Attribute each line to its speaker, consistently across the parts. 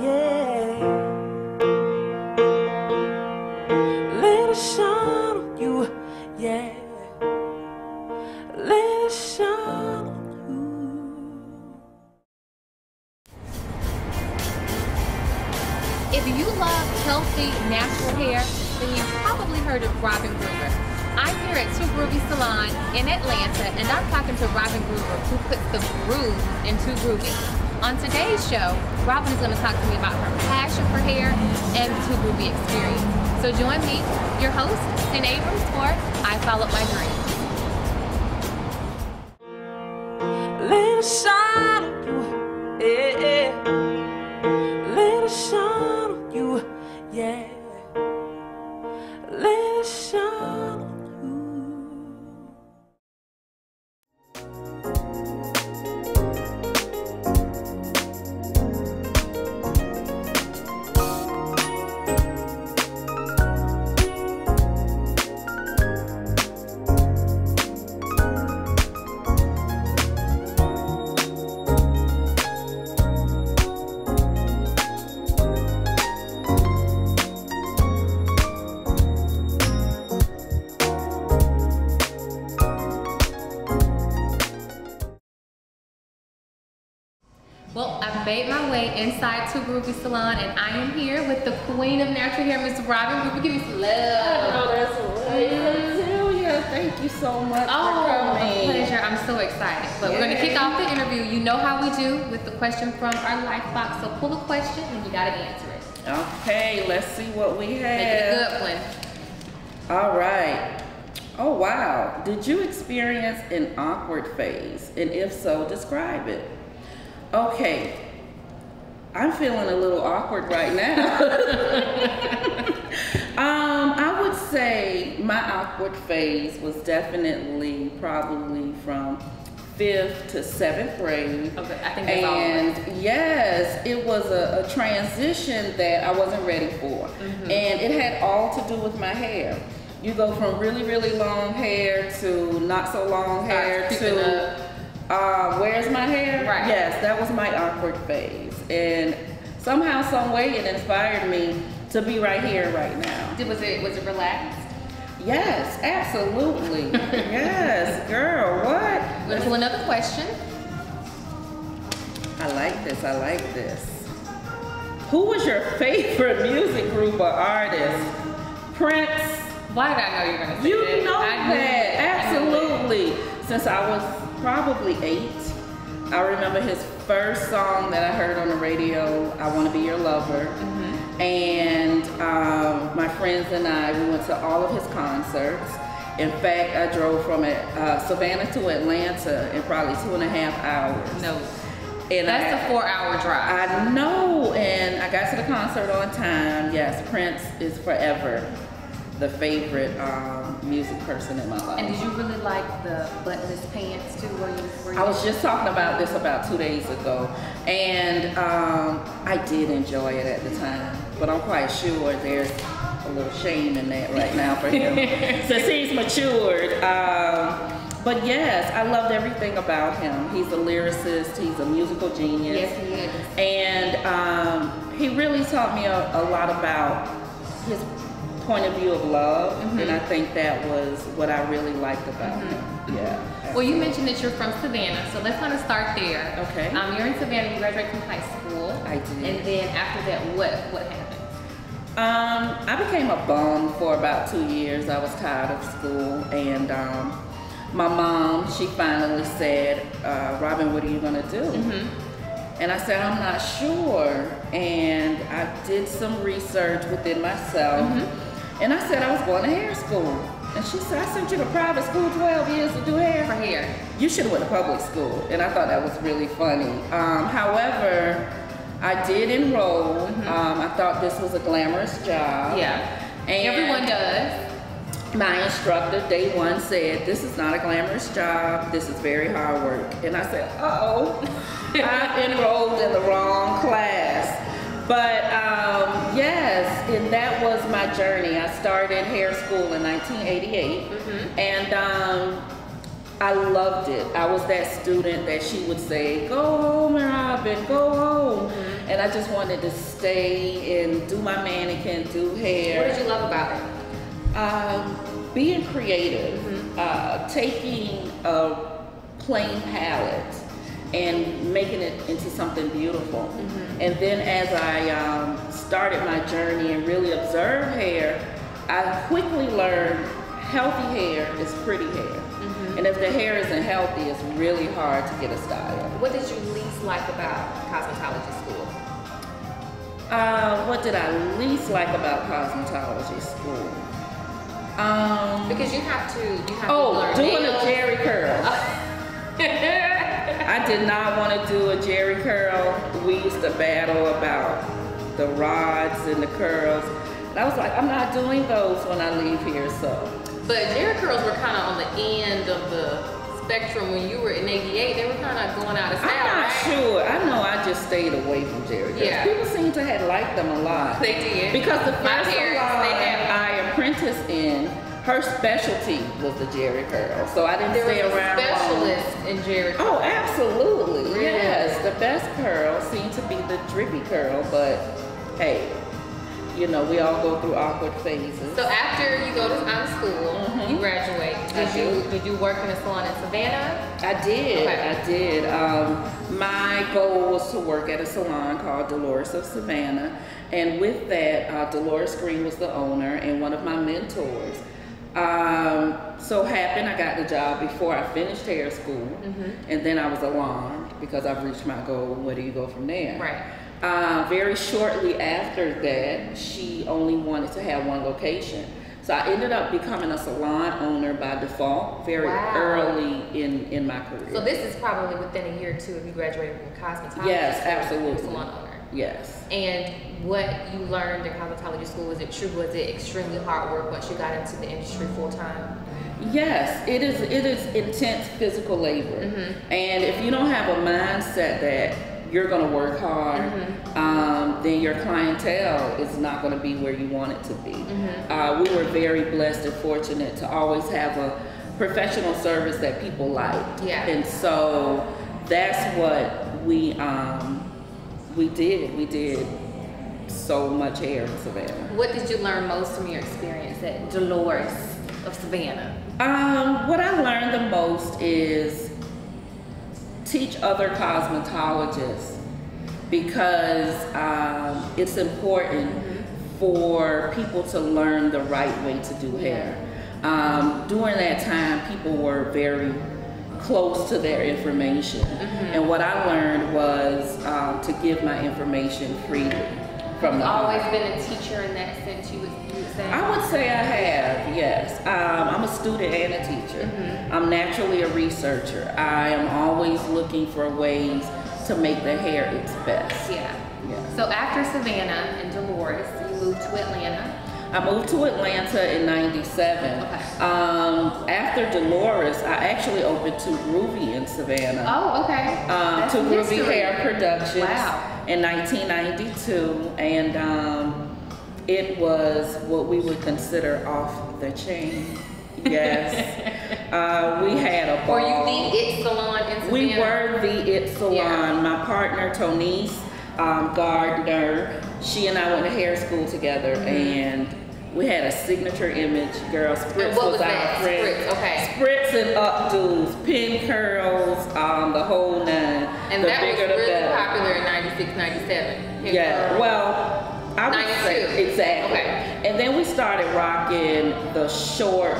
Speaker 1: yeah. Let it shine on you, yeah. Let it shine on you.
Speaker 2: If you love healthy, natural hair, then you've probably heard of Robin Groover. I'm here at Two Groovy Salon in Atlanta, and I'm talking to Robin Groover, who puts the groove into grooving. On today's show, Robin is going to talk to me about her passion for hair and the Two Groovy experience. So join me, your host, St. Abrams, for I Followed My Dreams.
Speaker 1: Let it shine on you, yeah. Let it shine on you, yeah. Let it shine on you.
Speaker 2: Well, I've made my way inside Two Groovy Salon, and I am here with the queen of natural hair, Miss Robin Groover. Give me some love.
Speaker 3: Oh, that's Cecilia. Thank you so much for coming.
Speaker 2: Pleasure. I'm so excited. But we're going to kick off the interview. You know how we do with the question from our life box. So pull a question and you got to answer it.
Speaker 3: Okay, let's see what we have.
Speaker 2: Make it a good one.
Speaker 3: All right. Oh, wow. Did you experience an awkward phase? And if so, describe it. Okay. I'm feeling a little awkward right now. I would say my awkward phase was definitely probably from 5th to 7th grade.
Speaker 2: Okay, I think that's
Speaker 3: and yes, it was a transition that I wasn't ready for. And it had all to do with my hair. You go from really, really long hair to not so long hair to where's my hair?
Speaker 2: Right.
Speaker 3: Yes, that was my awkward phase. And somehow, some way, it inspired me to be right here, right now.
Speaker 2: Was it relaxed?
Speaker 3: Yes, absolutely. Yes, girl, what?
Speaker 2: Let's do another question.
Speaker 3: I like this, I like this. Who was your favorite music group or artist? Prince?
Speaker 2: Why did I know you were going to say
Speaker 3: You
Speaker 2: that?
Speaker 3: know that, absolutely. Since I was probably 8, I remember his first song that I heard on the radio, I Want to Be Your Lover. And my friends and I, we went to all of his concerts. In fact, I drove from Savannah to Atlanta in probably 2.5 hours.
Speaker 2: No.
Speaker 3: And
Speaker 2: that's a 4-hour drive.
Speaker 3: I know, and I got to the concert on time. Yes, Prince is forever the favorite music person in my life.
Speaker 2: And did you really like the buttonless pants too?
Speaker 3: I was just talking about this about 2 days ago, and I did enjoy it at the time, but I'm quite sure there's a little shame in that right now for him since he's matured. But yes, I loved everything about him. He's a lyricist, he's a musical genius.
Speaker 2: Yes, he is.
Speaker 3: And he really taught me a lot about his point of view of love, and I think that was what I really liked about him. Yeah.
Speaker 2: Well, you mentioned that you're from Savannah, so let's kind of start there.
Speaker 3: Okay.
Speaker 2: You're in Savannah, you graduated from high school.
Speaker 3: I did.
Speaker 2: And then after that, what happened?
Speaker 3: I became a bum for about 2 years. I was tired of school, and my mom, she finally said, Robin, what are you gonna do? And I said, I'm not sure. And I did some research within myself. And I said I was going to hair school. And she said, I sent you to private school 12 years to do hair.
Speaker 2: For hair.
Speaker 3: You should have went to public school. And I thought that was really funny. However, I did enroll. I thought this was a glamorous job.
Speaker 2: Yeah,
Speaker 3: and
Speaker 2: everyone does.
Speaker 3: My instructor, day one, said, this is not a glamorous job. This is very hard work. And I said, uh-oh, I enrolled in the wrong class. But yes, and that was my journey. I started hair school in 1988, and I loved it. I was that student that she would say, go home, Robin, go home. and I just wanted to stay and do my mannequin, do hair.
Speaker 2: What did you love about it?
Speaker 3: Being creative, taking a plain palette and making it into something beautiful. And then as I started my journey and really observed hair, I quickly learned healthy hair is pretty hair. And if the hair isn't healthy, it's really hard to get a style.
Speaker 2: What did you least like about cosmetology school?
Speaker 3: What did I least like about cosmetology school?
Speaker 2: Because you have to learn
Speaker 3: doing
Speaker 2: nails.
Speaker 3: a jerry curl. I did not want to do a jerry curl. We used to battle about the rods and the curls. And I was like, I'm not doing those when I leave here, so.
Speaker 2: But jerry curls were kind of on the end of the spectrum when you were in 88. They were kind of going out of style,
Speaker 3: I'm not sure. I know I just stayed away from jerry curls.
Speaker 2: Yeah.
Speaker 3: People seem to have liked them a lot.
Speaker 2: They did.
Speaker 3: Because the first
Speaker 2: parents,
Speaker 3: salon
Speaker 2: they had
Speaker 3: I apprenticed in, her specialty was the jerry curl. So I didn't stay around long.
Speaker 2: Specialist in jerry curl.
Speaker 3: Oh, absolutely.
Speaker 2: Really?
Speaker 3: Yes. The best curl seemed to be the drippy curl, but hey, you know, we all go through awkward phases.
Speaker 2: So after you go to school, you graduate. Did you work in a salon in Savannah?
Speaker 3: I did.
Speaker 2: Okay.
Speaker 3: I did. My goal was to work at a salon called Dolores of Savannah, and with that, Dolores Green was the owner and one of my mentors. So happened I got the job before I finished hair school, and then I was alarmed because I've reached my goal. Where do you go from there?
Speaker 2: Right.
Speaker 3: Very shortly after that, she only wanted to have one location. So I ended up becoming a salon owner by default very early in my career.
Speaker 2: So this is probably within a year or two of you graduating from cosmetology.
Speaker 3: Yes,
Speaker 2: school,
Speaker 3: absolutely.
Speaker 2: Salon owner.
Speaker 3: Yes.
Speaker 2: And what you learned in cosmetology school, was it true? Was it extremely hard work once you got into the industry full time?
Speaker 3: Yes, it is intense physical labor. And if you don't have a mindset that you're going to work hard, then your clientele is not going to be where you want it to be. We were very blessed and fortunate to always have a professional service that people liked.
Speaker 2: Yeah.
Speaker 3: And so that's what we did. We did so much hair in Savannah.
Speaker 2: What did you learn most from your experience at Dolores of Savannah?
Speaker 3: What I learned the most is teach other cosmetologists, because it's important for people to learn the right way to do hair. During that time, people were very close to their information, and what I learned was to give my information freely from the
Speaker 2: Always been a teacher in that sense, you would say?
Speaker 3: I would say I have, yes. I'm a student and a teacher. I'm naturally a researcher. I am always looking for ways to make the hair its best.
Speaker 2: Yeah. So after Savannah and Dolores, you moved to Atlanta.
Speaker 3: I moved to Atlanta in '97.
Speaker 2: Okay.
Speaker 3: After Dolores, I actually opened to Groovy in Savannah.
Speaker 2: Oh, okay.
Speaker 3: To Groovy Hair Productions.
Speaker 2: Wow.
Speaker 3: In 1992, and it was what we would consider off the chain. Yes. We had a ball.
Speaker 2: Were you the It Salon in Savannah?
Speaker 3: We were the It Salon.
Speaker 2: Yeah.
Speaker 3: My partner, Tonise Gardner, she and I went to hair school together, and we had a signature image. Girl, Spritz was our friend.
Speaker 2: Spritz, okay.
Speaker 3: Spritz and updos, pin curls, the whole nine.
Speaker 2: And
Speaker 3: the
Speaker 2: that was
Speaker 3: bigger the
Speaker 2: really
Speaker 3: better.
Speaker 2: popular in 96, 97. Pin
Speaker 3: Yeah,
Speaker 2: curls.
Speaker 3: well, I would
Speaker 2: 92.
Speaker 3: say, exactly.
Speaker 2: Okay.
Speaker 3: And then we started rocking the short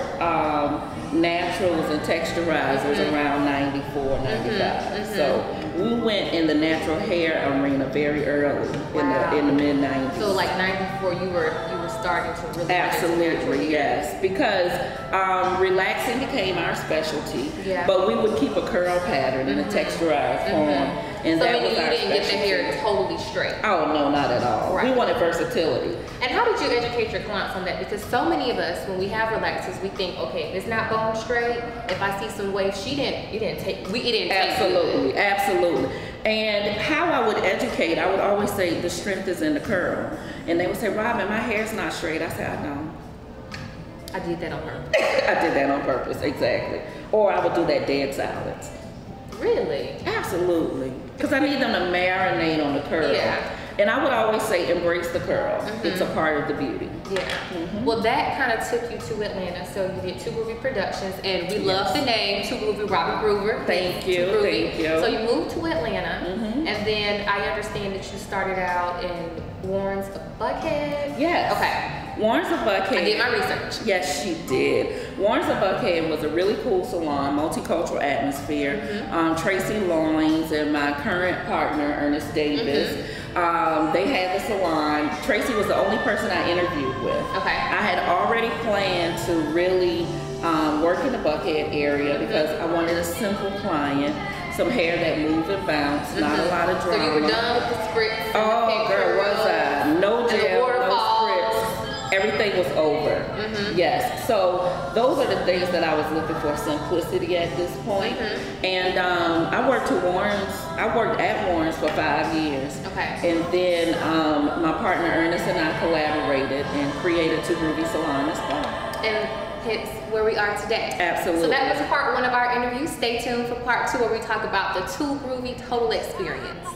Speaker 3: naturals and texturizers around 94, 95. So we went in the natural hair arena very early in the mid 90s.
Speaker 2: So like 94, you were starting to really
Speaker 3: Absolutely, yes, because relaxing became our specialty,
Speaker 2: Yeah.
Speaker 3: but we would keep a curl pattern in a texturized form, and
Speaker 2: So
Speaker 3: that
Speaker 2: meaning
Speaker 3: was
Speaker 2: you
Speaker 3: our
Speaker 2: didn't get the
Speaker 3: specialty.
Speaker 2: hair totally straight.
Speaker 3: Oh no, not at all.
Speaker 2: Right.
Speaker 3: We wanted versatility.
Speaker 2: And how did you educate your clients on that? Because so many of us, when we have relaxers, we think, okay, if it's not bone straight, if I see some waves, it didn't take
Speaker 3: Absolutely, absolutely. And how I would educate, I would always say the strength is in the curl. And they would say, Robin, my hair's not straight. I said, I know.
Speaker 2: I did that on purpose.
Speaker 3: I did that on purpose, exactly. Or I would do that dead silence.
Speaker 2: Really?
Speaker 3: Absolutely. because I need them to marinate on the curl.
Speaker 2: Yeah.
Speaker 3: And I would always say embrace the curl. It's a part of the beauty.
Speaker 2: Yeah. Well, that kind of took you to Atlanta. So you did Too Groovy Productions, and we love the name Too Groovy, Robin Groover.
Speaker 3: Thank you. Thank you.
Speaker 2: So you moved to Atlanta, and then I understand that you started out in Warren's of Buckhead.
Speaker 3: Yes.
Speaker 2: Okay.
Speaker 3: Warren's of Buckhead.
Speaker 2: I did my research.
Speaker 3: Yes, she did. Warren's of Buckhead was a really cool salon, multicultural atmosphere. Tracy Loins and my current partner, Ernest Davis, they had the salon. Tracy was the only person I interviewed with.
Speaker 2: Okay.
Speaker 3: I had already planned to really work in the Buckhead area because I wanted a simple client, some hair that moved and bounced, not a lot of drama.
Speaker 2: So you were done with the spritz?
Speaker 3: Oh, girl, was I? No gel, no spritz. Everything was over. Yes. So those are the things that I was looking for, simplicity at this point. And I worked at Warren's for 5 years.
Speaker 2: Okay.
Speaker 3: And then my partner Ernest and I collaborated and created Too Groovy Salon as well.
Speaker 2: And hence where we are today.
Speaker 3: Absolutely.
Speaker 2: So that was part 1 of our interview. Stay tuned for part 2 where we talk about the Too Groovy total experience.